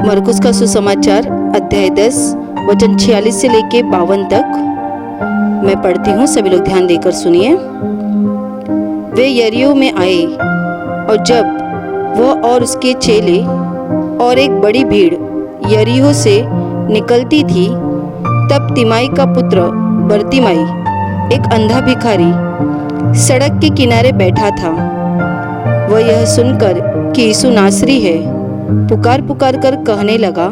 मरकुस का सुसमाचार अध्याय 10 वचन 46 से लेके 52 तक मैं पढ़ती हूँ। सभी लोग ध्यान देकर सुनिए। वे यरीहो में आए और जब वह और उसके चेले और एक बड़ी भीड़ यरीहो से निकलती थी, तब तिमाई का पुत्र बरतिमाई, एक अंधा भिखारी, सड़क के किनारे बैठा था। वह यह सुनकर कि यीशु नासरी है, पुकार पुकार कर कहने लगा,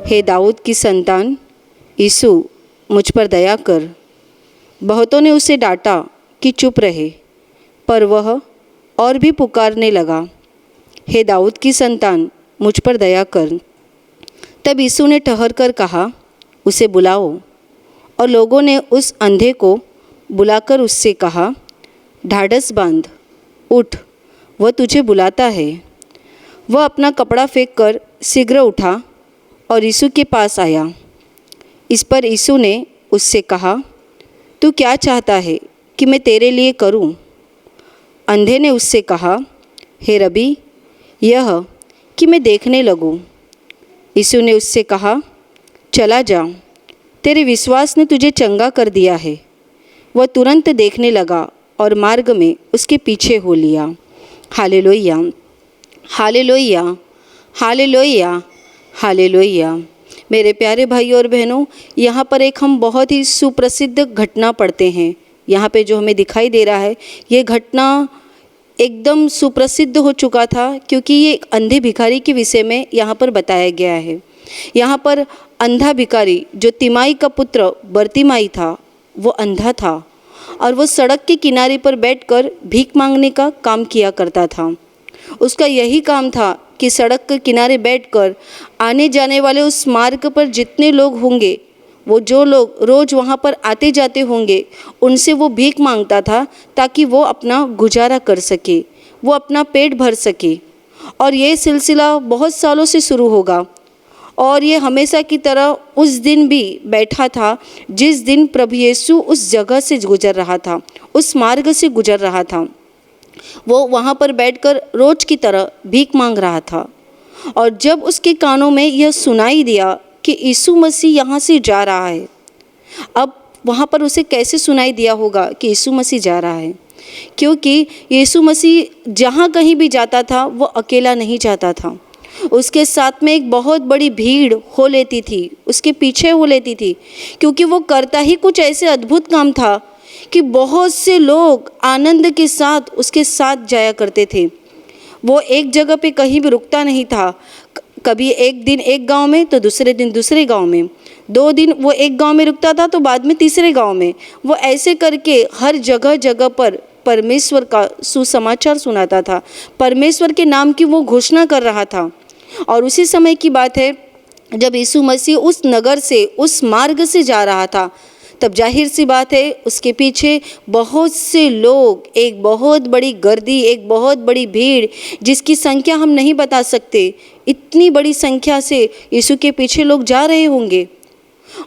हे दाऊद की संतान, यीशु मुझ पर दया कर। बहुतों ने उसे डांटा कि चुप रहे, पर वह और भी पुकारने लगा, हे दाऊद की संतान, मुझ पर दया कर। तब यीशु ने ठहर कर कहा, उसे बुलाओ। और लोगों ने उस अंधे को बुलाकर उससे कहा, ढाढ़स बांध, उठ, वह तुझे बुलाता है। वह अपना कपड़ा फेंक कर शीघ्र उठा और यीशु के पास आया। इस पर यीशु ने उससे कहा, तू क्या चाहता है कि मैं तेरे लिए करूं? अंधे ने उससे कहा, हे रबी, यह कि मैं देखने लगूं। यीशु ने उससे कहा, चला जा, तेरे विश्वास ने तुझे चंगा कर दिया है। वह तुरंत देखने लगा और मार्ग में उसके पीछे हो लिया। Hallelujah, hallelujah, hallelujah, hallelujah. मेरे प्यारे भाइयों और बहनों, यहाँ पर एक हम बहुत ही सुप्रसिद्ध घटना पढ़ते हैं। यहाँ पे जो हमें दिखाई दे रहा है, ये घटना एकदम सुप्रसिद्ध हो चुका था, क्योंकि ये एक अंधे भिखारी के विषय में यहाँ पर बताया गया है। यहाँ पर अंधा भिखारी जो तिमाई का पुत्र बरतिमाई था, वो अंधा था और वो सड़क के किनारे पर बैठकर भीख मांगने का काम किया करता था। उसका यही काम था कि सड़क के किनारे बैठकर आने जाने वाले उस मार्ग पर जितने लोग होंगे, वो जो लोग रोज़ वहाँ पर आते जाते होंगे, उनसे वो भीख मांगता था ताकि वो अपना गुजारा कर सके, वो अपना पेट भर सके। और ये सिलसिला बहुत सालों से शुरू होगा और ये हमेशा की तरह उस दिन भी बैठा था जिस दिन प्रभु यीशु उस जगह से गुजर रहा था, उस मार्ग से गुजर रहा था। वो वहाँ पर बैठकर रोज की तरह भीख मांग रहा था। और जब उसके कानों में यह सुनाई दिया कि यीशु मसीह यहाँ से जा रहा है, अब वहाँ पर उसे कैसे सुनाई दिया होगा कि यीशु मसीह जा रहा है? क्योंकि यीशु मसीह जहाँ कहीं भी जाता था, वो अकेला नहीं जाता था। उसके साथ में एक बहुत बड़ी भीड़ हो लेती थी, उसके पीछे हो लेती थी, क्योंकि वो करता ही कुछ ऐसे अद्भुत काम था कि बहुत से लोग आनंद के साथ उसके साथ जाया करते थे। वो एक जगह पे कहीं भी रुकता नहीं था। कभी एक दिन एक गांव में तो दूसरे दिन दूसरे गांव में, 2 दिन वो एक गांव में रुकता था तो बाद में तीसरे गांव में। वो ऐसे करके हर जगह जगह पर परमेश्वर का सुसमाचार सुनाता था, परमेश्वर के नाम की वो घोषणा कर रहा था। और उसी समय की बात है जब यीशु मसीह उस नगर से, उस मार्ग से जा रहा था, तब जाहिर सी बात है उसके पीछे बहुत से लोग, एक बहुत बड़ी गर्दी, एक बहुत बड़ी भीड़, जिसकी संख्या हम नहीं बता सकते। इतनी बड़ी संख्या से यीशु के पीछे लोग जा रहे होंगे।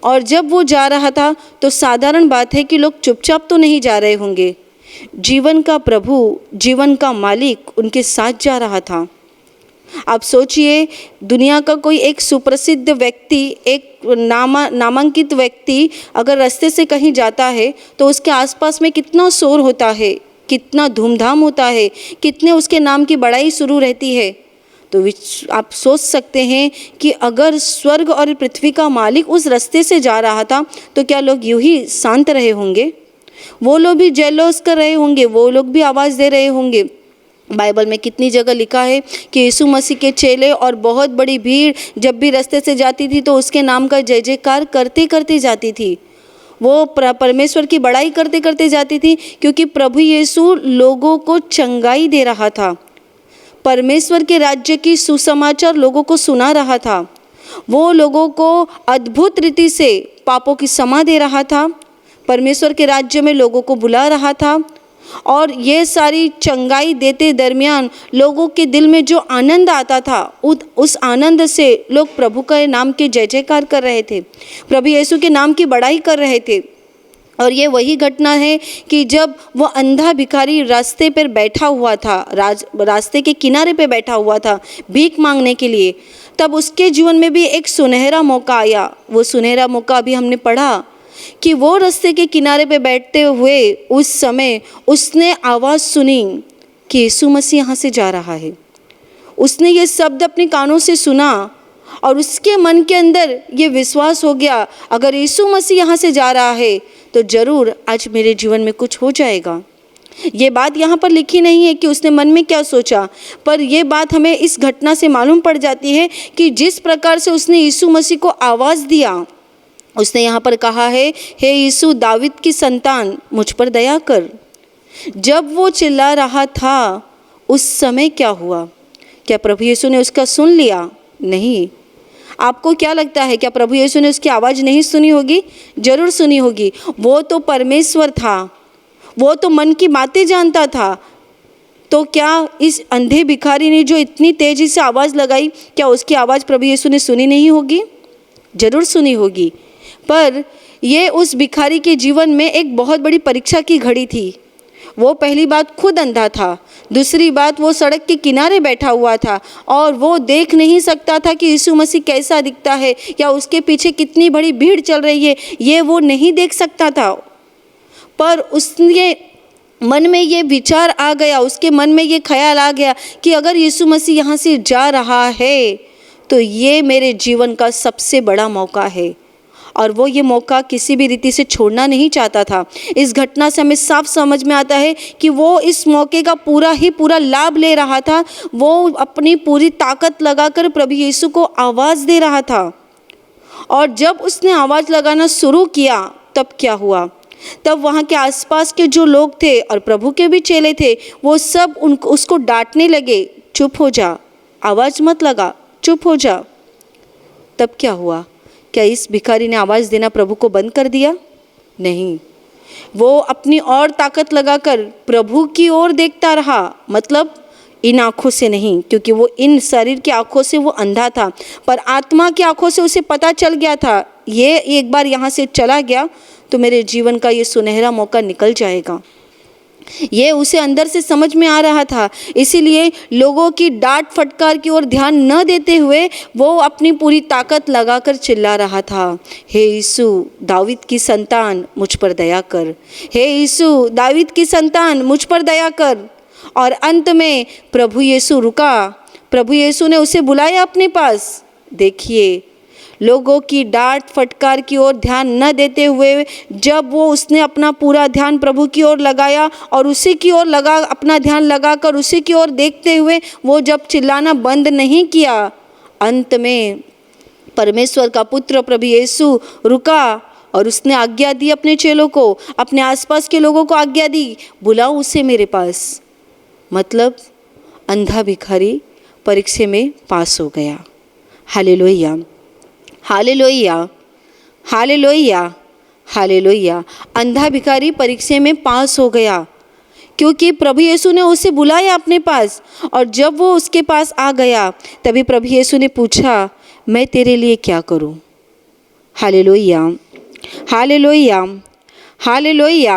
और जब वो जा रहा था तो साधारण बात है कि लोग चुपचाप तो नहीं जा रहे होंगे। जीवन का प्रभु, जीवन का मालिक उनके साथ जा रहा था। आप सोचिए, दुनिया का कोई एक सुप्रसिद्ध व्यक्ति, एक नामांकित व्यक्ति अगर रास्ते से कहीं जाता है तो उसके आसपास में कितना शोर होता है, कितना धूमधाम होता है, कितने उसके नाम की बड़ाई शुरू रहती है। तो आप सोच सकते हैं कि अगर स्वर्ग और पृथ्वी का मालिक उस रास्ते से जा रहा था तो क्या लोग यूं ही शांत रहे होंगे? वो लोग भी जयलोस कर रहे होंगे, वो लोग भी आवाज़ दे रहे होंगे। बाइबल में कितनी जगह लिखा है कि यीशु मसीह के चेले और बहुत बड़ी भीड़ जब भी रास्ते से जाती थी तो उसके नाम का जय जयकार करते करते जाती थी। वो परमेश्वर की बड़ाई करते करते जाती थी, क्योंकि प्रभु यीशु लोगों को चंगाई दे रहा था, परमेश्वर के राज्य की सुसमाचार लोगों को सुना रहा था। वो लोगों को अद्भुत रीति से पापों की क्षमा दे रहा था, परमेश्वर के राज्य में लोगों को बुला रहा था। और ये सारी चंगाई देते दरमियान लोगों के दिल में जो आनंद आता था, उस आनंद से लोग प्रभु के नाम के जय जयकार कर रहे थे, प्रभु यीशु के नाम की बड़ाई कर रहे थे। और ये वही घटना है कि जब वो अंधा भिखारी रास्ते पर बैठा हुआ था, रास्ते के किनारे पे बैठा हुआ था भीख मांगने के लिए, तब उसके जीवन में भी एक सुनहरा मौका आया। वो सुनहरा मौका अभी हमने पढ़ा कि वो रास्ते के किनारे पे बैठते हुए उस समय उसने आवाज़ सुनी कि यीशु मसीह यहाँ से जा रहा है। उसने ये शब्द अपने कानों से सुना और उसके मन के अंदर ये विश्वास हो गया, अगर यीशु मसीह यहाँ से जा रहा है तो ज़रूर आज मेरे जीवन में कुछ हो जाएगा। ये बात यहाँ पर लिखी नहीं है कि उसने मन में क्या सोचा, पर यह बात हमें इस घटना से मालूम पड़ जाती है कि जिस प्रकार से उसने यीशु मसीह को आवाज़ दिया, उसने यहाँ पर कहा है, हे यीशु दाऊद की संतान मुझ पर दया कर। जब वो चिल्ला रहा था उस समय क्या हुआ? क्या प्रभु यीशु ने उसका सुन लिया? नहीं। आपको क्या लगता है, क्या प्रभु यीशु ने उसकी आवाज़ नहीं सुनी होगी? ज़रूर सुनी होगी। वो तो परमेश्वर था, वो तो मन की बातें जानता था। तो क्या इस अंधे भिखारी ने जो इतनी तेज़ी से आवाज़ लगाई, क्या उसकी आवाज़ प्रभु यीशु ने सुनी नहीं होगी? ज़रूर सुनी होगी। पर ये उस भिखारी के जीवन में एक बहुत बड़ी परीक्षा की घड़ी थी। वो पहली बात खुद अंधा था, दूसरी बात वो सड़क के किनारे बैठा हुआ था और वो देख नहीं सकता था कि यीशु मसीह कैसा दिखता है या उसके पीछे कितनी बड़ी भीड़ चल रही है, ये वो नहीं देख सकता था। पर उसके मन में ये विचार आ गया, उसके मन में ये ख्याल आ गया कि अगर यीशु मसीह यहाँ से जा रहा है तो ये मेरे जीवन का सबसे बड़ा मौका है, और वो ये मौका किसी भी रीति से छोड़ना नहीं चाहता था। इस घटना से हमें साफ समझ में आता है कि वो इस मौके का पूरा लाभ ले रहा था। वो अपनी पूरी ताकत लगाकर प्रभु यीशु को आवाज़ दे रहा था, और जब उसने आवाज़ लगाना शुरू किया तब क्या हुआ? तब वहाँ के आसपास के जो लोग थे और प्रभु के भी चेले थे, वो सब उसको डांटने लगे, चुप हो जा, आवाज़ मत लगा, चुप हो जा। तब क्या हुआ? क्या इस भिखारी ने आवाज़ देना प्रभु को बंद कर दिया? नहीं, वो अपनी और ताकत लगाकर प्रभु की ओर देखता रहा। मतलब इन आँखों से नहीं, क्योंकि वो इन शरीर की आँखों से वो अंधा था, पर आत्मा की आँखों से उसे पता चल गया था, ये एक बार यहाँ से चला गया तो मेरे जीवन का ये सुनहरा मौका निकल जाएगा। ये उसे अंदर से समझ में आ रहा था। इसीलिए लोगों की डांट फटकार की ओर ध्यान न देते हुए वो अपनी पूरी ताकत लगाकर चिल्ला रहा था, हे यीशु दाऊद की संतान मुझ पर दया कर, हे यीशु दाऊद की संतान मुझ पर दया कर। और अंत में प्रभु यीशु रुका, प्रभु यीशु ने उसे बुलाया अपने पास। देखिए, लोगों की डांट फटकार की ओर ध्यान न देते हुए जब वो उसने अपना पूरा ध्यान प्रभु की ओर लगाया और उसी की ओर अपना ध्यान लगाकर उसी की ओर देखते हुए वो जब चिल्लाना बंद नहीं किया, अंत में परमेश्वर का पुत्र प्रभु यीशु रुका और उसने आज्ञा दी अपने चेलों को, अपने आसपास के लोगों को आज्ञा दी, बुलाओ उसे मेरे पास। मतलब अंधा भिखारी परीक्षा में पास हो गया। Hallelujah, hallelujah, hallelujah, hallelujah. अंधा भिखारी परीक्षा में पास हो गया क्योंकि प्रभु यीशु ने उसे बुलाया अपने पास। और जब वो उसके पास आ गया तभी प्रभु यीशु ने पूछा, मैं तेरे लिए क्या करूं? Hallelujah, hallelujah, hallelujah,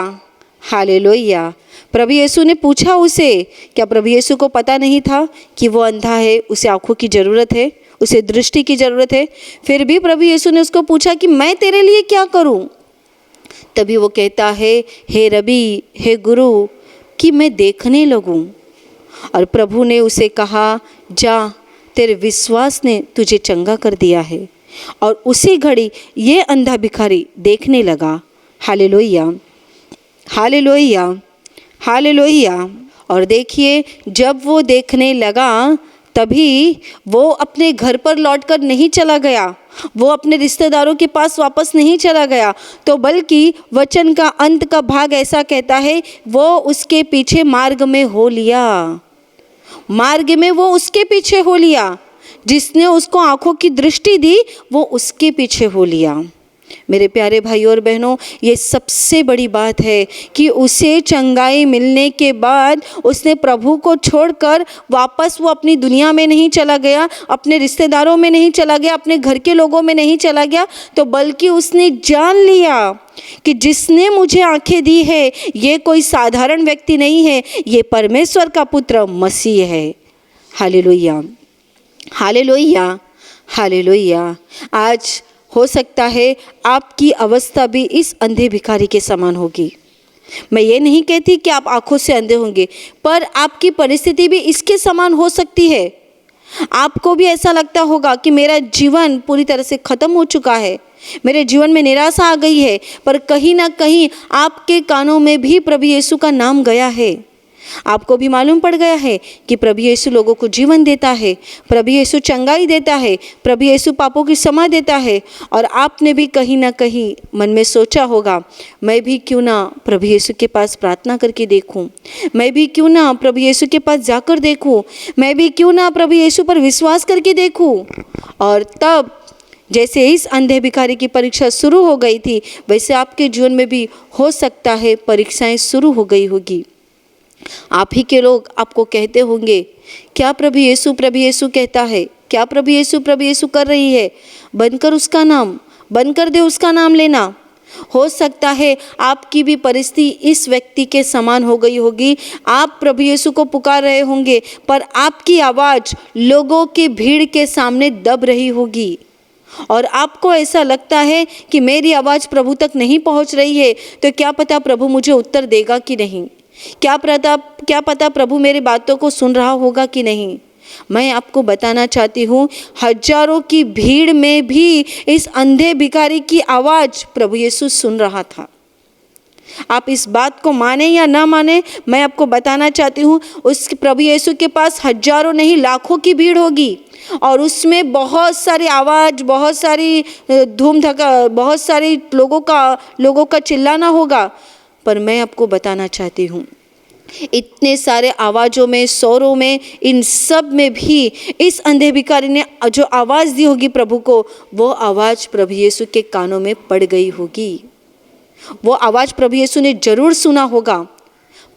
hallelujah. प्रभु यीशु ने पूछा उसे। क्या प्रभु यीशु को पता नहीं था कि वो अंधा है, उसे आँखों की ज़रूरत है, उसे दृष्टि की ज़रूरत है? फिर भी प्रभु यीशु ने उसको पूछा कि मैं तेरे लिए क्या करूं? तभी वो कहता है, हे रबी, हे गुरु, कि मैं देखने लगूं। और प्रभु ने उसे कहा, जा, तेरे विश्वास ने तुझे चंगा कर दिया है। और उसी घड़ी ये अंधा भिखारी देखने लगा। Hallelujah, hallelujah, hallelujah. और देखिए, जब वो देखने लगा तभी वो अपने घर पर लौटकर नहीं चला गया, वो अपने रिश्तेदारों के पास वापस नहीं चला गया, तो बल्कि वचन का अंत का भाग ऐसा कहता है, वो उसके पीछे मार्ग में हो लिया। मार्ग में वो उसके पीछे हो लिया। जिसने उसको आँखों की दृष्टि दी वो उसके पीछे हो लिया। मेरे प्यारे भाइयों और बहनों, ये सबसे बड़ी बात है कि उसे चंगाई मिलने के बाद उसने प्रभु को छोड़कर वापस वो अपनी दुनिया में नहीं चला गया, अपने रिश्तेदारों में नहीं चला गया, अपने घर के लोगों में नहीं चला गया, तो बल्कि उसने जान लिया कि जिसने मुझे आंखें दी है ये कोई साधारण व्यक्ति नहीं है, ये परमेश्वर का पुत्र मसीह है। Hallelujah, hallelujah, hallelujah. आज हो सकता है आपकी अवस्था भी इस अंधे भिखारी के समान होगी। मैं ये नहीं कहती कि आप आंखों से अंधे होंगे, पर आपकी परिस्थिति भी इसके समान हो सकती है। आपको भी ऐसा लगता होगा कि मेरा जीवन पूरी तरह से ख़त्म हो चुका है, मेरे जीवन में निराशा आ गई है, पर कहीं ना कहीं आपके कानों में भी प्रभु यीशु का नाम गया है। आपको भी मालूम पड़ गया है कि प्रभु यीशु लोगों को जीवन देता है, प्रभु यीशु चंगाई देता है, प्रभु यीशु पापों की क्षमा देता है। और आपने भी कहीं ना कहीं मन में सोचा होगा, मैं भी क्यों ना प्रभु यीशु के पास प्रार्थना करके देखूं, मैं भी क्यों ना प्रभु यीशु के पास जाकर देखूं, मैं भी क्यों ना प्रभु यीशु पर विश्वास करके देखूं। और तब जैसे इस अंधे भिखारी की परीक्षा शुरू हो गई थी, वैसे आपके जीवन में भी हो सकता है परीक्षाएं शुरू हो गई होगी। आप ही के लोग आपको कहते होंगे, क्या प्रभु यीशु कहता है, क्या प्रभु यीशु कर रही है, बनकर उसका नाम, बनकर दे उसका नाम लेना। हो सकता है आपकी भी परिस्थिति इस व्यक्ति के समान हो गई होगी। आप प्रभु यीशु को पुकार रहे होंगे, पर आपकी आवाज़ लोगों की भीड़ के सामने दब रही होगी और आपको ऐसा लगता है कि मेरी आवाज़ प्रभु तक नहीं पहुंच रही है, तो क्या पता प्रभु मुझे उत्तर देगा कि नहीं, क्या पता प्रभु मेरी बातों को सुन रहा होगा कि नहीं। मैं आपको बताना चाहती हूँ, हजारों की भीड़ में भी इस अंधे भिखारी की आवाज़ प्रभु यीशु सुन रहा था। आप इस बात को माने या ना माने, मैं आपको बताना चाहती हूँ, उस प्रभु यीशु के पास हजारों नहीं लाखों की भीड़ होगी और उसमें बहुत सारी आवाज़, बहुत सारी धूम धक्का, बहुत सारी लोगों का चिल्लाना होगा। पर मैं आपको बताना चाहती हूँ, इतने सारे आवाज़ों में, शोरों में, इन सब में भी इस अंधे भिखारी ने जो आवाज़ दी होगी प्रभु को, वो आवाज़ प्रभु यीशु के कानों में पड़ गई होगी। वो आवाज़ प्रभु यीशु ने ज़रूर सुना होगा,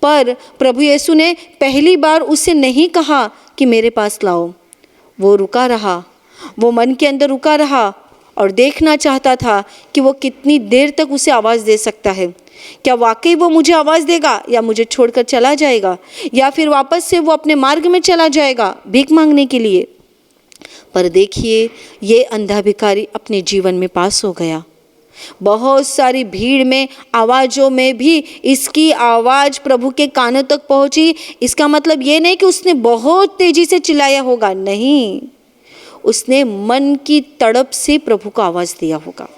पर प्रभु यीशु ने पहली बार उसे नहीं कहा कि मेरे पास लाओ। वो रुका रहा, वो मन के अंदर रुका रहा और देखना चाहता था कि वो कितनी देर तक उसे आवाज़ दे सकता है। क्या वाकई वो मुझे आवाज़ देगा या मुझे छोड़कर चला जाएगा, या फिर वापस से वो अपने मार्ग में चला जाएगा भीख मांगने के लिए। पर देखिए, ये अंधा भिखारी अपने जीवन में पास हो गया। बहुत सारी भीड़ में, आवाज़ों में भी इसकी आवाज़ प्रभु के कानों तक पहुंची। इसका मतलब ये नहीं कि उसने बहुत तेज़ी से चिल्लाया होगा, नहीं, उसने मन की तड़प से प्रभु को आवाज़ दिया होगा,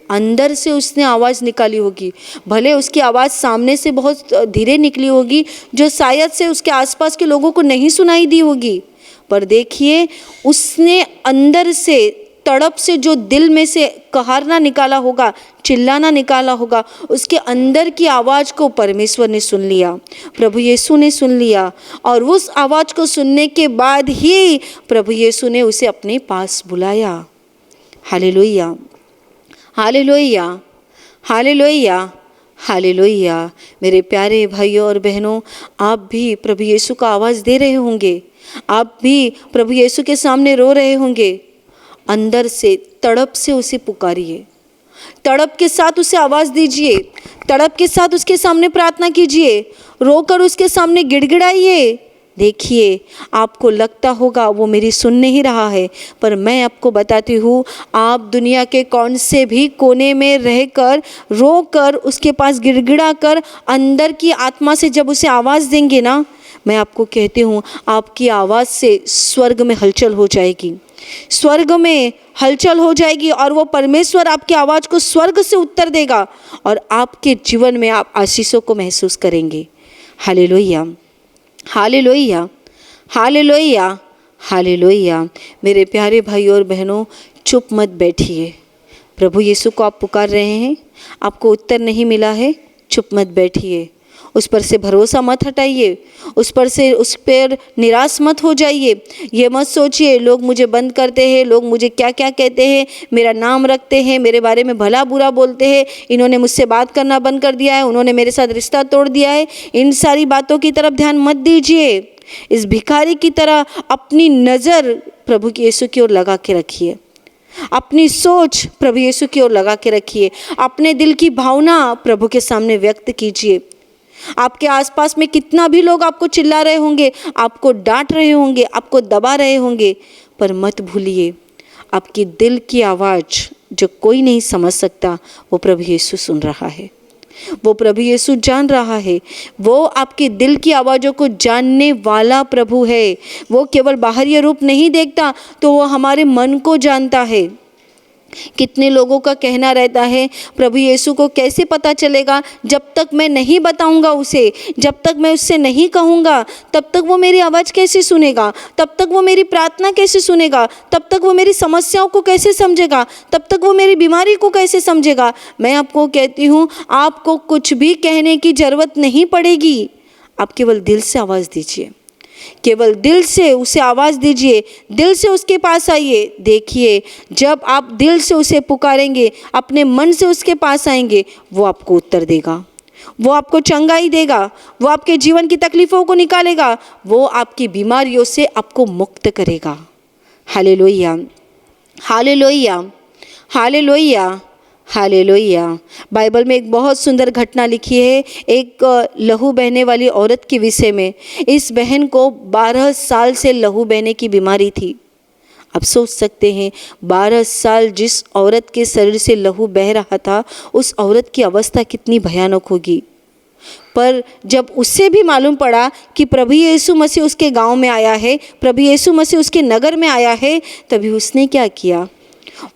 अंदर से उसने आवाज़ निकाली होगी। भले उसकी आवाज़ सामने से बहुत धीरे निकली होगी, जो शायद से उसके आसपास के लोगों को नहीं सुनाई दी होगी, पर देखिए उसने अंदर से, तड़प से, जो दिल में से कहारना निकाला होगा, चिल्लाना निकाला होगा, उसके अंदर की आवाज़ को परमेश्वर ने सुन लिया, प्रभु यीशु ने सुन लिया। और उस आवाज़ को सुनने के बाद ही प्रभु यीशु ने उसे अपने पास बुलाया। Hallelujah, hallelujah, hallelujah, hallelujah. मेरे प्यारे भाइयों और बहनों, आप भी प्रभु यीशु का आवाज़ दे रहे होंगे, आप भी प्रभु यीशु के सामने रो रहे होंगे। अंदर से, तड़प से उसे पुकारिए, तड़प के साथ उसे आवाज़ दीजिए, तड़प के साथ उसके सामने प्रार्थना कीजिए, रोकर उसके सामने गिड़गिड़ाइए। देखिए, आपको लगता होगा वो मेरी सुन नहीं रहा है, पर मैं आपको बताती हूँ, आप दुनिया के कौन से भी कोने में रहकर, रोकर, उसके पास गिड़गिड़ा कर, अंदर की आत्मा से जब उसे आवाज़ देंगे ना, मैं आपको कहती हूँ, आपकी आवाज़ से स्वर्ग में हलचल हो जाएगी, स्वर्ग में हलचल हो जाएगी और वो परमेश्वर आपकी आवाज़ को स्वर्ग से उत्तर देगा और आपके जीवन में आप आशीषों को महसूस करेंगे। Hallelujah, hallelujah, hallelujah, hallelujah. मेरे प्यारे भाइयों और बहनों, चुप मत बैठिए। प्रभु यीशु को आप पुकार रहे हैं, आपको उत्तर नहीं मिला है, चुप मत बैठिए। उस पर से भरोसा मत हटाइए, उस पर निराश मत हो जाइए। ये मत सोचिए लोग मुझे बंद करते हैं, लोग मुझे क्या क्या कहते हैं, मेरा नाम रखते हैं, मेरे बारे में भला बुरा बोलते हैं, इन्होंने मुझसे बात करना बंद कर दिया है, उन्होंने मेरे साथ रिश्ता तोड़ दिया है। इन सारी बातों की तरफ ध्यान मत दीजिए। इस भिखारी की तरह अपनी नज़र प्रभु यीशु की ओर लगा के रखिए, अपनी सोच प्रभु यीशु की ओर लगा के रखिए, अपने दिल की भावना प्रभु के सामने व्यक्त कीजिए। आपके आसपास में कितना भी लोग आपको चिल्ला रहे होंगे, आपको डांट रहे होंगे, आपको दबा रहे होंगे, पर मत भूलिए आपकी दिल की आवाज़ जो कोई नहीं समझ सकता, वो प्रभु यीशु सुन रहा है, वो प्रभु यीशु जान रहा है। वो आपके दिल की आवाज़ों को जानने वाला प्रभु है। वो केवल बाहरी रूप नहीं देखता, तो वो हमारे मन को जानता है। कितने लोगों का कहना रहता है, प्रभु यीशु को कैसे पता चलेगा, जब तक मैं नहीं बताऊंगा उसे, जब तक मैं उससे नहीं कहूँगा, तब तक वो मेरी आवाज़ कैसे सुनेगा, तब तक वो मेरी प्रार्थना कैसे सुनेगा, तब तक वो मेरी समस्याओं को कैसे समझेगा, तब तक वो मेरी बीमारी को कैसे समझेगा। मैं आपको कहती हूँ, आपको कुछ भी कहने की ज़रूरत नहीं पड़ेगी। आप केवल दिल से आवाज़ दीजिए, केवल दिल से उसे आवाज़ दीजिए, दिल से उसके पास आइए। देखिए, जब आप दिल से उसे पुकारेंगे, अपने मन से उसके पास आएंगे, वो आपको उत्तर देगा, वो आपको चंगाई देगा, वो आपके जीवन की तकलीफ़ों को निकालेगा, वो आपकी बीमारियों से आपको मुक्त करेगा। Hallelujah, hallelujah, hallelujah, hallelujah. Bible में एक बहुत सुंदर घटना लिखी है, एक लहू बहने वाली औरत के विषय में। इस बहन को 12 साल से लहू बहने की बीमारी थी। आप सोच सकते हैं 12 साल जिस औरत के शरीर से लहू बह रहा था, उस औरत की अवस्था कितनी भयानक होगी। पर जब उससे भी मालूम पड़ा कि प्रभु यीशु मसीह उसके गांव में आया है, प्रभु यीशु मसीह उसके नगर में आया है, तभी उसने क्या किया,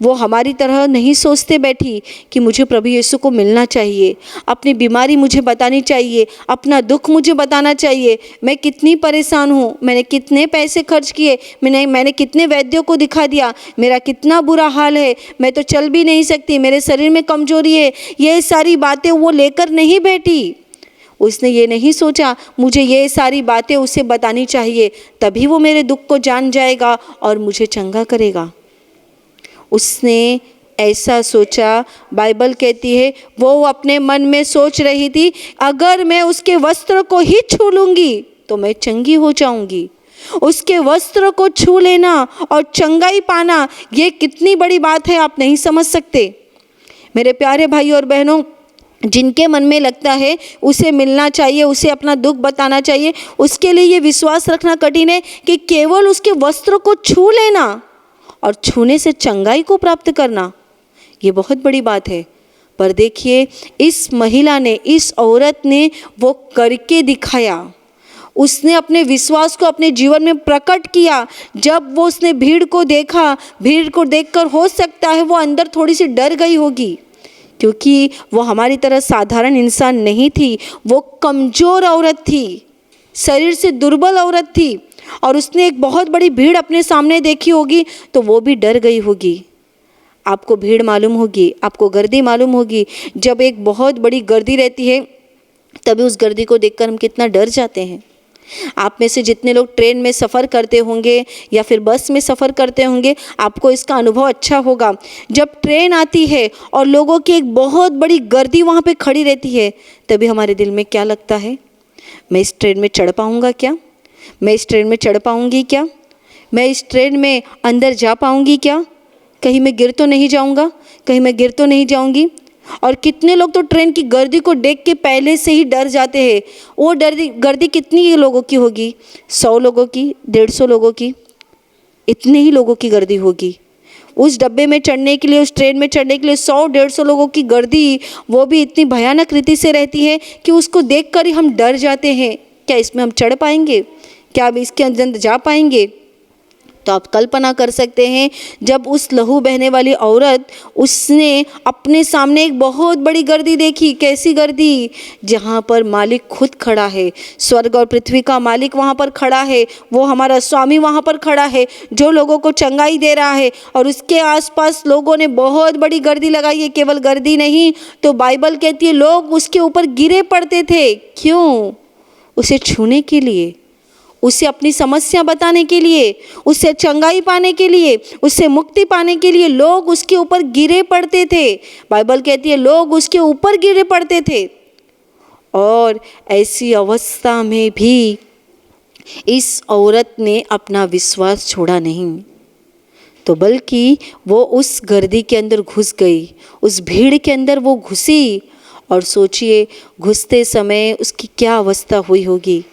वो हमारी तरह नहीं सोचते बैठी कि मुझे प्रभु यीशु को मिलना चाहिए, अपनी बीमारी मुझे बतानी चाहिए, अपना दुख मुझे बताना चाहिए, मैं कितनी परेशान हूँ, मैंने कितने पैसे खर्च किए, मैंने कितने वैद्यों को दिखा दिया, मेरा कितना बुरा हाल है, मैं तो चल भी नहीं सकती, मेरे शरीर में कमजोरी है। ये सारी बातें वो लेकर नहीं बैठी। उसने ये नहीं सोचा मुझे ये सारी बातें उसे बतानी चाहिए, तभी वो मेरे दुख को जान जाएगा और मुझे चंगा करेगा। उसने ऐसा सोचा, बाइबल कहती है वो अपने मन में सोच रही थी, अगर मैं उसके वस्त्र को ही छू लूँगी तो मैं चंगी हो जाऊँगी। उसके वस्त्र को छू लेना और चंगाई पाना, ये कितनी बड़ी बात है, आप नहीं समझ सकते। मेरे प्यारे भाई और बहनों, जिनके मन में लगता है उसे मिलना चाहिए, उसे अपना दुख बताना चाहिए, उसके लिए ये विश्वास रखना कठिन है कि केवल उसके वस्त्र को छू लेना और छूने से चंगाई को प्राप्त करना, ये बहुत बड़ी बात है। पर देखिए, इस महिला ने, इस औरत ने वो करके दिखाया। उसने अपने विश्वास को अपने जीवन में प्रकट किया। जब वो उसने भीड़ को देखा, भीड़ को देखकर हो सकता है वो अंदर थोड़ी सी डर गई होगी, क्योंकि वो हमारी तरह साधारण इंसान नहीं थी। वो कमज़ोर औरत थी, शरीर से दुर्बल औरत थी, और उसने एक बहुत बड़ी भीड़ अपने सामने देखी होगी, तो वो भी डर गई होगी। आपको भीड़ मालूम होगी, आपको गर्दी मालूम होगी। जब एक बहुत बड़ी गर्दी रहती है, तभी उस गर्दी को देखकर हम कितना डर जाते हैं। आप में से जितने लोग ट्रेन में सफ़र करते होंगे या फिर बस में सफ़र करते होंगे, आपको इसका अनुभव अच्छा होगा। जब ट्रेन आती है और लोगों की एक बहुत बड़ी गर्दी वहाँ पे खड़ी रहती है, तभी हमारे दिल में क्या लगता है, मैं इस ट्रेन में चढ़ पाऊँगा क्या, मैं इस ट्रेन में चढ़ पाऊँगी क्या, मैं इस ट्रेन में अंदर जा पाऊँगी क्या, कहीं मैं गिर तो नहीं जाऊँगा, कहीं मैं गिर तो नहीं जाऊँगी। और कितने लोग तो ट्रेन की गर्दी को देख के पहले से ही डर जाते हैं। वो गर्दी कितनी लोगों की होगी, 100 लोगों की, 150 लोगों की, इतने ही लोगों की गर्दी होगी। उस डब्बे में चढ़ने के लिए, उस ट्रेन में चढ़ने के लिए 100-150 लोगों की गर्दी, वो भी इतनी भयानक रीति से रहती है कि उसको देख कर ही हम डर जाते हैं। क्या इसमें हम चढ़ पाएंगे, क्या अब इसके अंदर जा पाएंगे। तो आप कल्पना कर सकते हैं, जब उस लहू बहने वाली औरत, उसने अपने सामने एक बहुत बड़ी गर्दी देखी। कैसी गर्दी? जहाँ पर मालिक खुद खड़ा है, स्वर्ग और पृथ्वी का मालिक वहाँ पर खड़ा है, वो हमारा स्वामी वहाँ पर खड़ा है, जो लोगों को चंगाई दे रहा है। और उसके आसपास लोगों ने बहुत बड़ी गर्दी लगाई है। केवल गर्दी नहीं, तो बाइबल कहती है लोग उसके ऊपर गिरे पड़ते थे। क्यों? उसे छूने के लिए, उसे अपनी समस्या बताने के लिए, उससे चंगाई पाने के लिए, उससे मुक्ति पाने के लिए लोग उसके ऊपर गिरे पड़ते थे। बाइबल कहती है लोग उसके ऊपर गिरे पड़ते थे। और ऐसी अवस्था में भी इस औरत ने अपना विश्वास छोड़ा नहीं, तो बल्कि वो उस गर्दी के अंदर घुस गई, उस भीड़ के अंदर वो घुसी। और सोचिए, घुसते समय उसकी क्या अवस्था हुई होगी,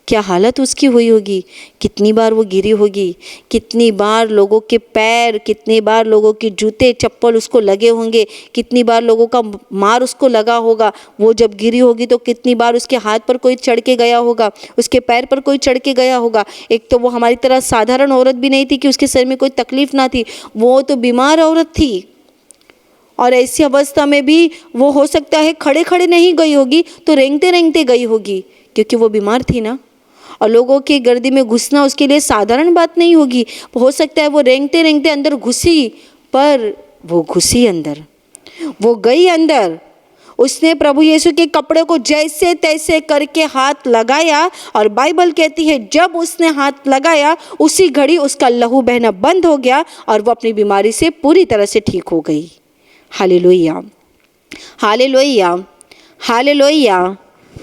क्या हालत उसकी हुई होगी। कितनी बार वो गिरी होगी, कितनी बार लोगों के पैर, कितनी बार लोगों के जूते चप्पल उसको लगे होंगे, कितनी बार लोगों का मार उसको लगा होगा। वो जब गिरी होगी तो कितनी बार उसके हाथ पर कोई चढ़ के गया होगा, उसके पैर पर कोई चढ़ के गया होगा। एक तो वो हमारी तरह साधारण औरत भी नहीं थी कि उसके सर में कोई तकलीफ ना थी, वो तो बीमार औरत थी। और ऐसी अवस्था में भी वो हो सकता है खड़े खड़े नहीं गई होगी, तो रेंगते रेंगते गई होगी, क्योंकि वो बीमार थी ना। और लोगों की गर्दी में घुसना उसके लिए साधारण बात नहीं होगी। हो सकता है वो रेंगते रेंगते अंदर घुसी, पर वो घुसी अंदर, वो गई अंदर। उसने प्रभु यीशु के कपड़े को जैसे तैसे करके हाथ लगाया, और बाइबल कहती है जब उसने हाथ लगाया उसी घड़ी उसका लहू बहना बंद हो गया और वो अपनी बीमारी से पूरी तरह से ठीक हो गई। Hallelujah, hallelujah, hallelujah,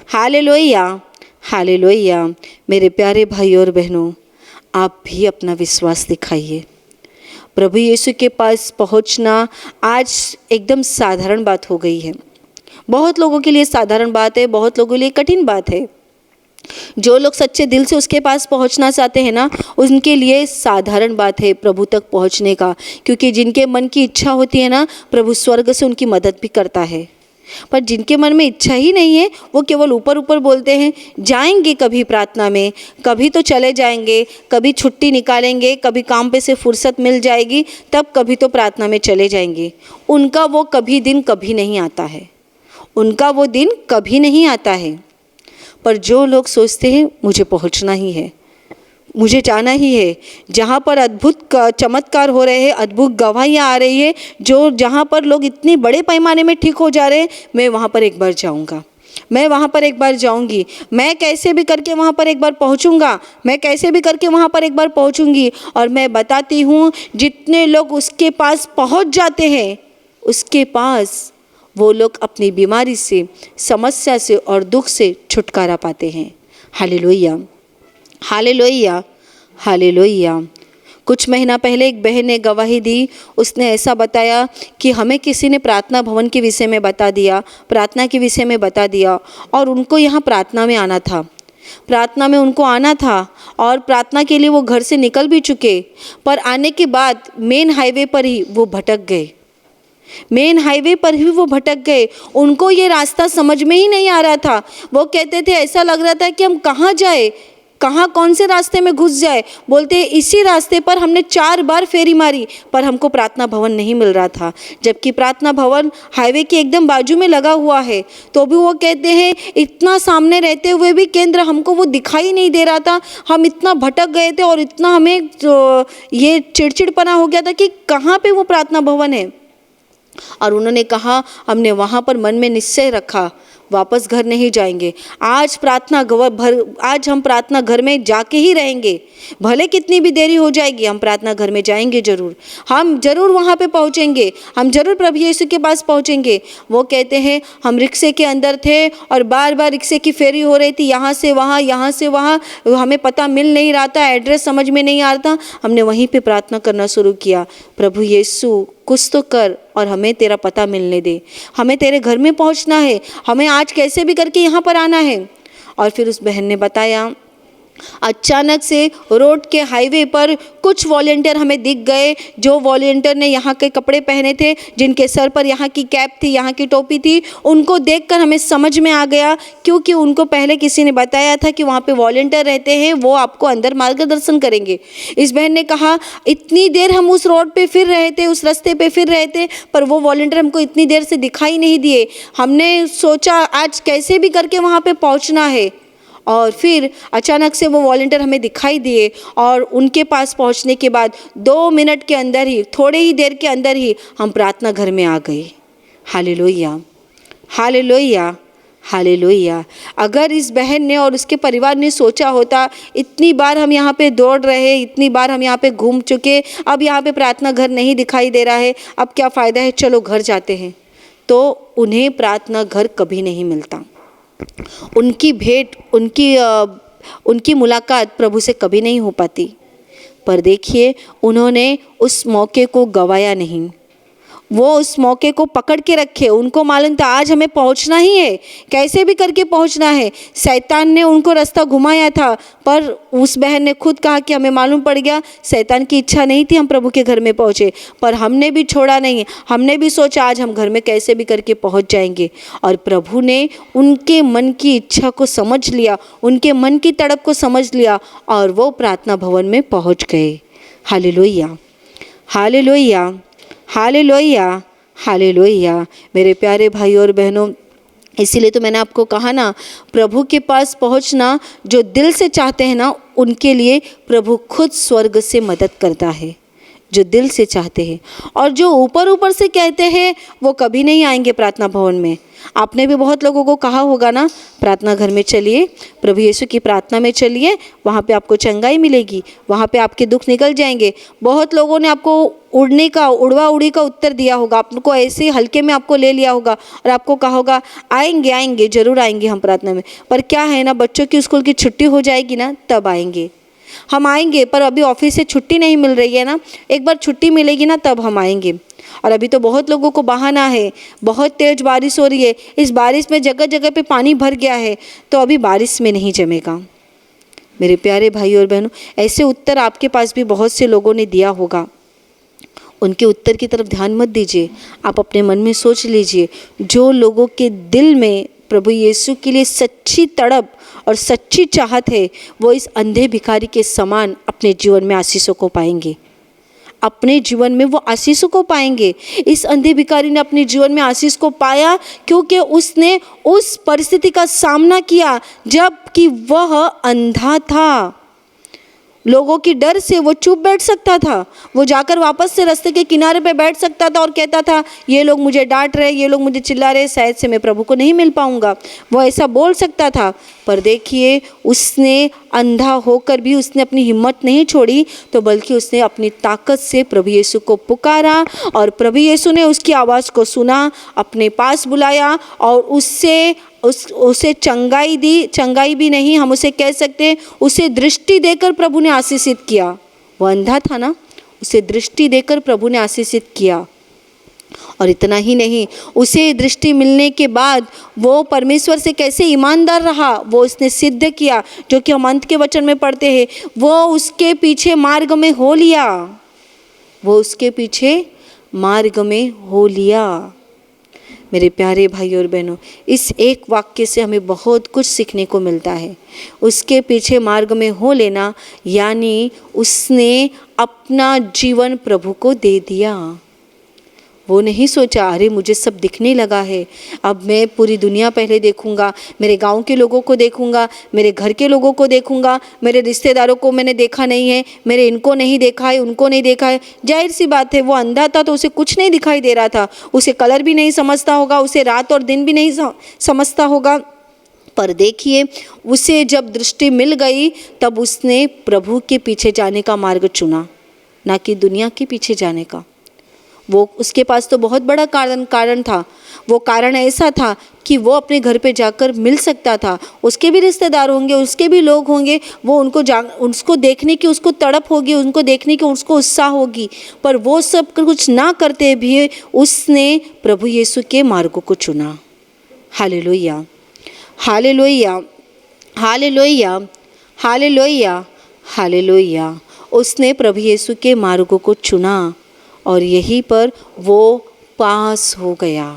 hallelujah, hallelujah. मेरे प्यारे भाई और बहनों, आप भी अपना विश्वास दिखाइए। प्रभु यीशु के पास पहुंचना आज एकदम साधारण बात हो गई है। बहुत लोगों के लिए साधारण बात है, बहुत लोगों के लिए कठिन बात है। जो लोग सच्चे दिल से उसके पास पहुंचना चाहते हैं ना, उनके लिए साधारण बात है प्रभु तक पहुंचने का, क्योंकि जिनके मन की इच्छा होती है ना, प्रभु स्वर्ग से उनकी मदद भी करता है। पर जिनके मन में इच्छा ही नहीं है, वो केवल ऊपर ऊपर बोलते हैं, जाएंगे कभी प्रार्थना में, कभी तो चले जाएंगे, कभी छुट्टी निकालेंगे, कभी काम पे से फुर्सत मिल जाएगी, तब कभी तो प्रार्थना में चले जाएंगे। उनका वो कभी दिन कभी नहीं आता है, उनका वो दिन कभी नहीं आता है। पर जो लोग सोचते हैं मुझे पहुंचना ही है, मुझे जाना ही है, जहाँ पर अद्भुत चमत्कार हो रहे हैं, अद्भुत गवाहियाँ आ रही है, जो जहाँ पर लोग इतने बड़े पैमाने में ठीक हो जा रहे हैं, मैं वहाँ पर एक बार जाऊँगा, मैं वहाँ पर एक बार जाऊँगी, मैं कैसे भी करके वहाँ पर एक बार पहुँचूँगा, मैं कैसे भी करके वहाँ पर एक बार पहुँचूँगी। और मैं बताती हूँ, जितने लोग उसके पास पहुँच जाते हैं, उसके पास वो लोग अपनी बीमारी से, समस्या से और दुख से छुटकारा पाते हैं। Hallelujah, hallelujah, hallelujah. कुछ महीना पहले एक बहन ने गवाही दी। उसने ऐसा बताया कि हमें किसी ने प्रार्थना भवन के विषय में बता दिया, प्रार्थना के विषय में बता दिया, और उनको यहाँ प्रार्थना में आना था, प्रार्थना में उनको आना था, और प्रार्थना के लिए वो घर से निकल भी चुके, पर आने के बाद मेन हाईवे पर ही वो भटक गए, मेन हाईवे पर ही वो भटक गए। उनको ये रास्ता समझ में ही नहीं आ रहा था। वो कहते थे ऐसा लग रहा था कि हम कहाँ जाए, कहाँ कौन से रास्ते में घुस जाए। बोलते इसी रास्ते पर हमने 4 बार फेरी मारी, पर हमको प्रार्थना भवन नहीं मिल रहा था, जबकि प्रार्थना भवन हाईवे के एकदम बाजू में लगा हुआ है। तो भी वो कहते हैं इतना सामने रहते हुए भी केंद्र हमको वो दिखाई नहीं दे रहा था। हम इतना भटक गए थे और इतना हमें ये चिड़चिड़पना हो गया था कि कहाँ पे वो प्रार्थना भवन है। और उन्होंने कहा, हमने वहाँ पर मन में निश्चय रखा, वापस घर नहीं जाएंगे। आज हम प्रार्थना घर में जाके ही रहेंगे, भले कितनी भी देरी हो जाएगी, हम प्रार्थना घर में जाएंगे ज़रूर, हम ज़रूर वहाँ पे पहुँचेंगे, हम ज़रूर प्रभु यीशु के पास पहुँचेंगे। वो कहते हैं हम रिक्शे के अंदर थे और बार बार रिक्शे की फेरी हो रही थी, यहाँ से वहाँ, यहाँ से वहाँ, हमें पता मिल नहीं रहा था, एड्रेस समझ में नहीं आ रहा था। हमने वहीं पर प्रार्थना करना शुरू किया, प्रभु यीशु कुछ तो कर और हमें तेरा पता मिलने दे, हमें तेरे घर में पहुंचना है, हमें आज कैसे भी करके यहाँ पर आना है। और फिर उस बहन ने बताया अचानक से रोड के हाईवे पर कुछ वॉलंटियर हमें दिख गए। जो वॉलंटियर ने यहाँ के कपड़े पहने थे, जिनके सर पर यहाँ की कैप थी, यहाँ की टोपी थी, उनको देखकर हमें समझ में आ गया, क्योंकि उनको पहले किसी ने बताया था कि वहाँ पे वॉलंटियर रहते हैं, वो आपको अंदर मार्गदर्शन करेंगे। इस बहन ने कहा, इतनी देर हम उस रोड पे फिर रहे थे, उस रास्ते पे फिर रहे थे, पर वो वॉलंटियर हमको इतनी देर से दिखाई नहीं दिए। हमने सोचा आज कैसे भी करके वहाँ पे पहुँचना है, और फिर अचानक से वो वॉलंटियर हमें दिखाई दिए और उनके पास पहुंचने के बाद 2 मिनट के अंदर ही, थोड़े ही देर के अंदर ही हम प्रार्थना घर में आ गए। Hallelujah, hallelujah, hallelujah. अगर इस बहन ने और उसके परिवार ने सोचा होता, इतनी बार हम यहाँ पे दौड़ रहे, इतनी बार हम यहाँ पे घूम चुके, अब यहाँ पे प्रार्थना घर नहीं दिखाई दे रहा है, अब क्या फ़ायदा है, चलो घर जाते हैं, तो उन्हें प्रार्थना घर कभी नहीं मिलता। उनकी भेंट, उनकी मुलाकात प्रभु से कभी नहीं हो पाती। पर देखिए, उन्होंने उस मौके को गंवाया नहीं, वो उस मौके को पकड़ के रखे। उनको मालूम था आज हमें पहुंचना ही है, कैसे भी करके पहुंचना है। शैतान ने उनको रास्ता घुमाया था, पर उस बहन ने खुद कहा कि हमें मालूम पड़ गया शैतान की इच्छा नहीं थी हम प्रभु के घर में पहुंचे, पर हमने भी छोड़ा नहीं, हमने भी सोचा आज हम घर में कैसे भी करके पहुंच जाएंगे। और प्रभु ने उनके मन की इच्छा को समझ लिया, उनके मन की तड़प को समझ लिया, और वो प्रार्थना भवन में पहुंच गए। Hallelujah, hallelujah, hallelujah, hallelujah. मेरे प्यारे भाई और बहनों, इसीलिए तो मैंने आपको कहा ना, प्रभु के पास पहुंचना जो दिल से चाहते हैं ना, उनके लिए प्रभु खुद स्वर्ग से मदद करता है, जो दिल से चाहते हैं। और जो ऊपर ऊपर से कहते हैं वो कभी नहीं आएंगे प्रार्थना भवन में। आपने भी बहुत लोगों को कहा होगा ना, प्रार्थना घर में चलिए, प्रभु यीशु की प्रार्थना में चलिए, वहाँ पे आपको चंगाई मिलेगी, वहाँ पे आपके दुख निकल जाएंगे। बहुत लोगों ने आपको उड़वा उड़ी का उत्तर दिया होगा, आपको ऐसे हल्के में आपको ले लिया होगा और आपको कहा होगा आएंगे आएंगे ज़रूर आएंगे हम प्रार्थना में। पर क्या है ना, बच्चों की स्कूल की छुट्टी हो जाएगी ना, तब आएंगे। हम आएंगे, पर अभी ऑफिस से छुट्टी नहीं मिल रही है ना, एक बार छुट्टी मिलेगी ना तब हम आएंगे। और अभी तो बहुत लोगों को बहाना है, बहुत तेज़ बारिश हो रही है, इस बारिश में जगह जगह पे पानी भर गया है, तो अभी बारिश में नहीं जमेगा। मेरे प्यारे भाई और बहनों, ऐसे उत्तर आपके पास भी बहुत से लोगों ने दिया होगा। उनके उत्तर की तरफ ध्यान मत दीजिए, आप अपने मन में सोच लीजिए, जो लोगों के दिल में प्रभु यीशु के लिए सच्ची तड़प और सच्ची चाहत है, वो इस अंधे भिखारी के समान अपने जीवन में आशीषों को पाएंगे, अपने जीवन में वो आशीषों को पाएंगे। इस अंधे भिखारी ने अपने जीवन में आशीष को पाया क्योंकि उसने उस परिस्थिति का सामना किया जबकि वह अंधा था। लोगों की डर से वो चुप बैठ सकता था, वो जाकर वापस से रास्ते के किनारे पे बैठ सकता था और कहता था ये लोग मुझे डांट रहे, ये लोग मुझे चिल्ला रहे, शायद से मैं प्रभु को नहीं मिल पाऊंगा। वो ऐसा बोल सकता था, पर देखिए उसने अंधा होकर भी उसने अपनी हिम्मत नहीं छोड़ी, तो बल्कि उसने अपनी ताकत से प्रभु यीशु को पुकारा और प्रभु यीशु ने उसकी आवाज़ को सुना, अपने पास बुलाया और उसे चंगाई दी। चंगाई भी नहीं, हम उसे कह सकते हैं, उसे दृष्टि देकर प्रभु ने आशीषित किया। वो अंधा था ना, उसे दृष्टि देकर प्रभु ने आशीषित किया। और इतना ही नहीं, उसे दृष्टि मिलने के बाद वो परमेश्वर से कैसे ईमानदार रहा, वो उसने सिद्ध किया, जो कि हम अंत के वचन में पढ़ते हैं। वो उसके पीछे मार्ग में हो लिया, वो उसके पीछे मार्ग में हो लिया। मेरे प्यारे भाई और बहनों, इस एक वाक्य से हमें बहुत कुछ सीखने को मिलता है। उसके पीछे मार्ग में हो लेना यानी उसने अपना जीवन प्रभु को दे दिया। वो नहीं सोचा अरे मुझे सब दिखने लगा है, अब मैं पूरी दुनिया पहले देखूंगा, मेरे गांव के लोगों को देखूंगा, मेरे घर के लोगों को देखूंगा, मेरे रिश्तेदारों को मैंने देखा नहीं है, मेरे इनको नहीं देखा है, उनको नहीं देखा है। जाहिर सी बात है, वो अंधा था तो उसे कुछ नहीं दिखाई दे रहा था, उसे कलर भी नहीं समझता होगा, उसे रात और दिन भी नहीं समझता होगा। पर देखिए, उसे जब दृष्टि मिल गई तब उसने प्रभु के पीछे जाने का मार्ग चुना, ना कि दुनिया के पीछे जाने का। वो उसके पास तो बहुत बड़ा कारण था। वो कारण ऐसा था कि वो अपने घर पे जाकर मिल सकता था, उसके भी रिश्तेदार होंगे, उसके भी लोग होंगे, वो उसको देखने की उसको तड़प होगी, उनको देखने की उसको उत्साह होगी। पर वो सब कुछ ना करते भी उसने प्रभु यीशु के मार्गों को चुना। Hallelujah, hallelujah, hallelujah, hallelujah, hallelujah. उसने प्रभु यीशु के मार्गों को चुना और यहीं पर वो पास हो गया।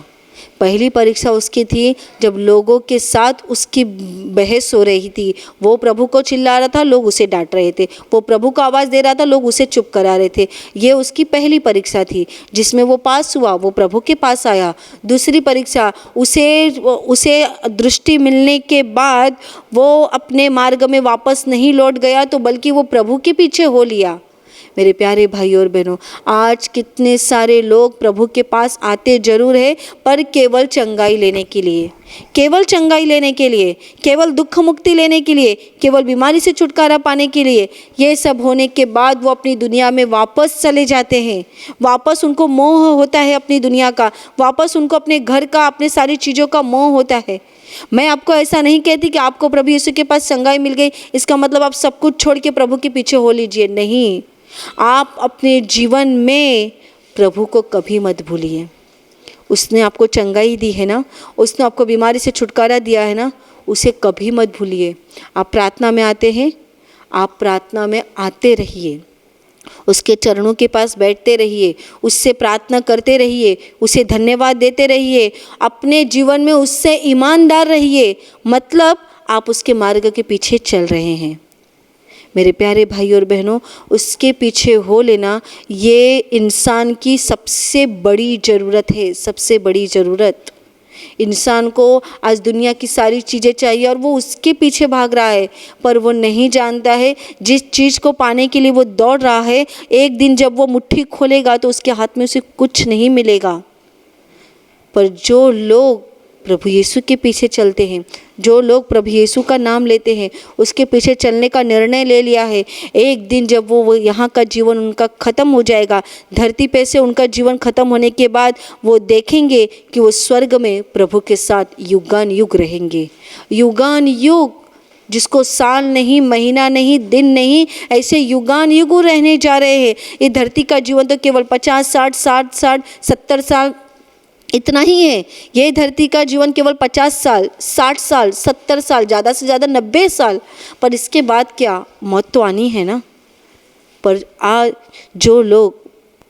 पहली परीक्षा उसकी थी जब लोगों के साथ उसकी बहस हो रही थी। वो प्रभु को चिल्ला रहा था, लोग उसे डांट रहे थे। वो प्रभु को आवाज़ दे रहा था, लोग उसे चुप करा रहे थे। ये उसकी पहली परीक्षा थी जिसमें वो पास हुआ, वो प्रभु के पास आया। दूसरी परीक्षा उसे दृष्टि मिलने के बाद वो अपने मार्ग में वापस नहीं लौट गया, तो बल्कि वो प्रभु के पीछे हो लिया। मेरे प्यारे भाई और बहनों, आज कितने सारे लोग प्रभु के पास आते जरूर है, पर केवल चंगाई लेने के लिए, केवल चंगाई लेने के लिए, केवल दुख मुक्ति लेने के लिए, केवल बीमारी से छुटकारा पाने के लिए। ये सब होने के बाद वो अपनी दुनिया में वापस चले जाते हैं। वापस उनको मोह होता है अपनी दुनिया का, वापस उनको अपने घर का, अपने सारी चीज़ों का मोह होता है। मैं आपको ऐसा नहीं कहती कि आपको प्रभु यीशु के पास चंगाई मिल गई इसका मतलब आप सब कुछ छोड़ के प्रभु के पीछे हो लीजिए। नहीं, आप अपने जीवन में प्रभु को कभी मत भूलिए। उसने आपको चंगाई दी है ना, उसने आपको बीमारी से छुटकारा दिया है ना, उसे कभी मत भूलिए। आप प्रार्थना में आते हैं, आप प्रार्थना में आते रहिए, उसके चरणों के पास बैठते रहिए, उससे प्रार्थना करते रहिए, उसे धन्यवाद देते रहिए, अपने जीवन में उससे ईमानदार रहिए। मतलब आप उसके मार्ग के पीछे चल रहे हैं। मेरे प्यारे भाई और बहनों, उसके पीछे हो लेना ये इंसान की सबसे बड़ी ज़रूरत है। सबसे बड़ी ज़रूरत इंसान को आज दुनिया की सारी चीज़ें चाहिए और वो उसके पीछे भाग रहा है, पर वो नहीं जानता है जिस चीज़ को पाने के लिए वो दौड़ रहा है, एक दिन जब वो मुट्ठी खोलेगा तो उसके हाथ में उसे कुछ नहीं मिलेगा। पर जो लोग प्रभु यीशु के पीछे चलते हैं, जो लोग प्रभु यीशु का नाम लेते हैं, उसके पीछे चलने का निर्णय ले लिया है, एक दिन जब वो यहाँ का जीवन उनका ख़त्म हो जाएगा, धरती पे से उनका जीवन ख़त्म होने के बाद वो देखेंगे कि वो स्वर्ग में प्रभु के साथ युगान युग रहेंगे। युगान युग, जिसको साल नहीं, महीना नहीं, दिन नहीं, ऐसे युगान युग रहने जा रहे हैं। ये धरती का जीवन तो केवल 50, 60, 70 साल इतना ही है। ये धरती का जीवन केवल 50 साल, 60 साल, 70 साल, ज़्यादा से ज़्यादा 90 साल। पर इसके बाद क्या, मौत तो आनी है ना। पर आज जो लोग,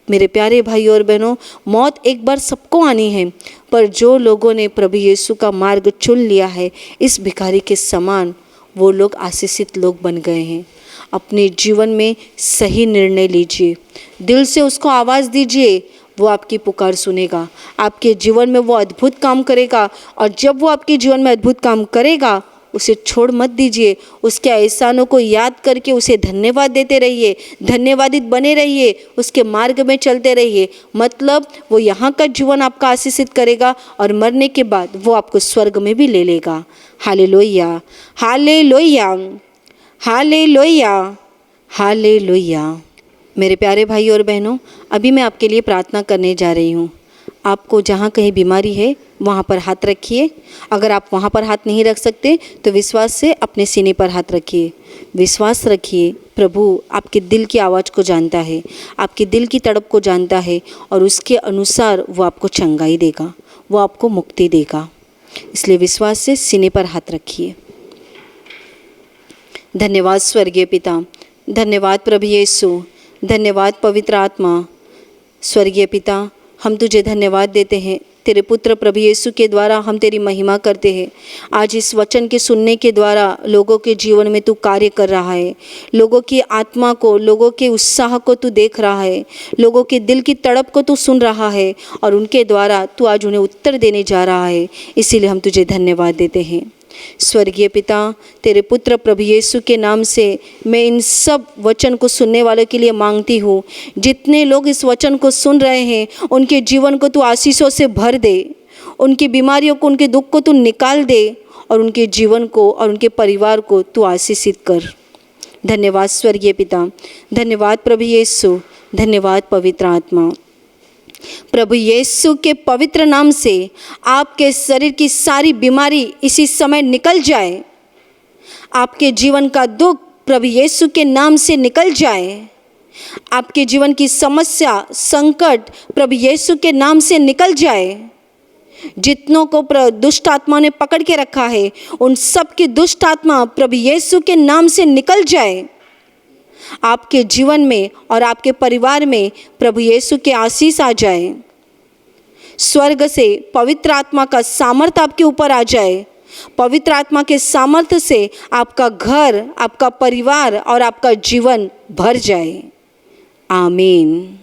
मेरे प्यारे भाई और बहनों, मौत एक बार सबको आनी है, पर जो लोगों ने प्रभु यीशु का मार्ग चुन लिया है, इस भिखारी के समान वो लोग आशीषित लोग बन गए हैं। अपने जीवन में सही निर्णय लीजिए, दिल से उसको आवाज़ दीजिए, वो आपकी पुकार सुनेगा, आपके जीवन में वो अद्भुत काम करेगा। और जब वो आपके जीवन में अद्भुत काम करेगा, उसे छोड़ मत दीजिए। उसके एहसानों को याद करके उसे धन्यवाद देते रहिए, धन्यवादित बने रहिए, उसके मार्ग में चलते रहिए। मतलब वो यहाँ का जीवन आपका आशीषित करेगा और मरने के बाद वो आपको स्वर्ग में भी ले लेगा। Hallelujah, hallelujah, hallelujah, hallelujah. मेरे प्यारे भाई और बहनों, अभी मैं आपके लिए प्रार्थना करने जा रही हूँ। आपको जहाँ कहीं बीमारी है वहाँ पर हाथ रखिए। अगर आप वहाँ पर हाथ नहीं रख सकते तो विश्वास से अपने सीने पर हाथ रखिए। विश्वास रखिए, प्रभु आपके दिल की आवाज़ को जानता है, आपके दिल की तड़प को जानता है और उसके अनुसार वो आपको चंगाई देगा, वो आपको मुक्ति देगा। इसलिए विश्वास से सीने पर हाथ रखिए। धन्यवाद स्वर्गीय पिता, धन्यवाद प्रभु यीशु, धन्यवाद पवित्र आत्मा। स्वर्गीय पिता, हम तुझे धन्यवाद देते हैं। तेरे पुत्र प्रभु यीशु के द्वारा हम तेरी महिमा करते हैं। आज इस वचन के सुनने के द्वारा लोगों के जीवन में तू कार्य कर रहा है, लोगों की आत्मा को, लोगों के उत्साह को तू देख रहा है, लोगों के दिल की तड़प को तू सुन रहा है और उनके द्वारा तू आज उन्हें उत्तर देने जा रहा है। इसीलिए हम तुझे धन्यवाद देते हैं। स्वर्गीय पिता, तेरे पुत्र प्रभु यीशु के नाम से मैं इन सब वचन को सुनने वालों के लिए मांगती हूँ। जितने लोग इस वचन को सुन रहे हैं, उनके जीवन को तू आशीषों से भर दे, उनकी बीमारियों को, उनके दुख को तू निकाल दे और उनके जीवन को और उनके परिवार को तू आशीषित कर। धन्यवाद स्वर्गीय पिता, धन्यवाद प्रभु यीशु, धन्यवाद पवित्र आत्मा। प्रभु यीशु के पवित्र नाम से आपके शरीर की सारी बीमारी इसी समय निकल जाए। आपके जीवन का दुख प्रभु यीशु के नाम से निकल जाए। आपके जीवन की समस्या, संकट प्रभु यीशु के नाम से निकल जाए। जितनों को दुष्ट आत्मा ने पकड़ के रखा है, उन सब की दुष्ट आत्मा प्रभु यीशु के नाम से निकल जाए। आपके जीवन में और आपके परिवार में प्रभु यीशु के आशीष आ जाए। स्वर्ग से पवित्र आत्मा का सामर्थ्य आपके ऊपर आ जाए। पवित्र आत्मा के सामर्थ्य से आपका घर, आपका परिवार और आपका जीवन भर जाए। आमीन।